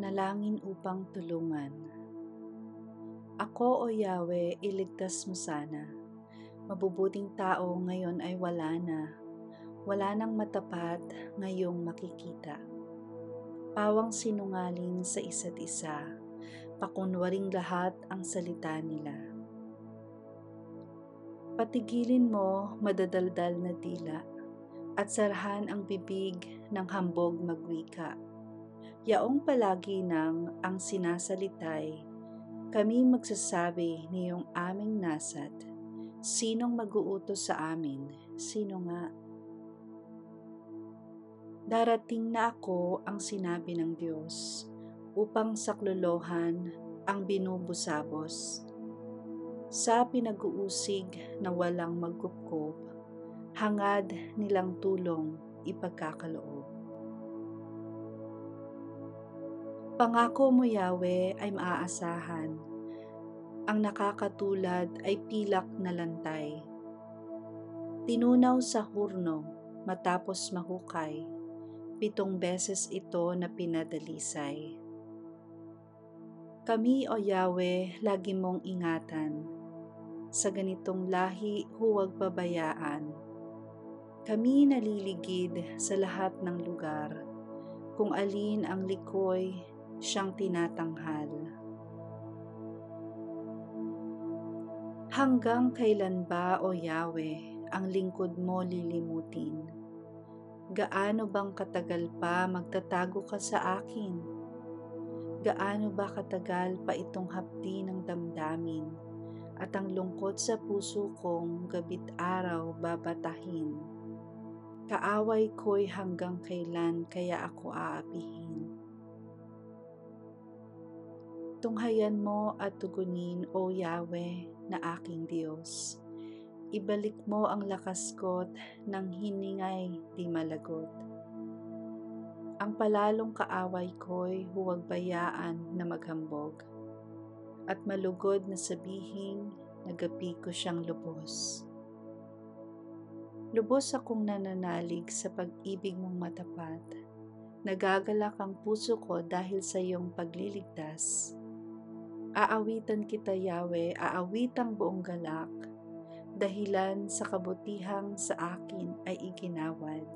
Panalangin upang tulungan. Ako, O Yahweh, iligtas mo sana. Mabubuting tao ngayon ay wala na. Wala nang matapat ngayong makikita. Pawang sinungaling sa isa't isa. Pakunwaring lahat ang salita nila. Patigilin mo madadaldal na dila at sarahan ang bibig ng hambog magwika. Yaong palagi nang ang sinasalitay, kami magsasabi niyong aming nasad. Sinong mag-uutos sa amin? Sino nga? Darating na ako ang sinabi ng Diyos, upang saklolohan ang binubusabos. Sa pinag-uusig na walang magkupkup, hangad nilang tulong ipagkakaloob. Pangako mo, Yahweh, ay maaasahan. Ang nakakatulad ay pilak na lantay. Tinunaw sa hurno matapos mahukay, 7 beses ito na pinadalisay. Kami, O Yahweh, lagi mong ingatan. Sa ganitong lahi huwag pabayaan. Kami naliligid sa lahat ng lugar, kung alin ang likoy siyang tinatanghal. Hanggang kailan ba, O Yahweh, ang lingkod mo lilimutin? Gaano bang katagal pa magtatago ka sa akin? Gaano ba katagal pa itong hapdi ng damdamin at ang lungkot sa puso kong gabit araw babatahin? Kaaway ko'y hanggang kailan kaya ako aapihin? Tunghayan mo at tugunin, O Yahweh, na aking Diyos. Ibalik mo ang lakas ko't nang hiningay di malagot. Ang palalong kaaway ko'y huwag bayaan na maghambog at malugod na sabihing nagapi ko siyang lubos. Lubos akong nananalig sa pag-ibig mong matapat. Nagagalak ang puso ko dahil sa iyong pagliligtas. Aawitan kita, Yahweh, aawitang buong galak, dahilan sa kabutihang sa akin ay iginawad.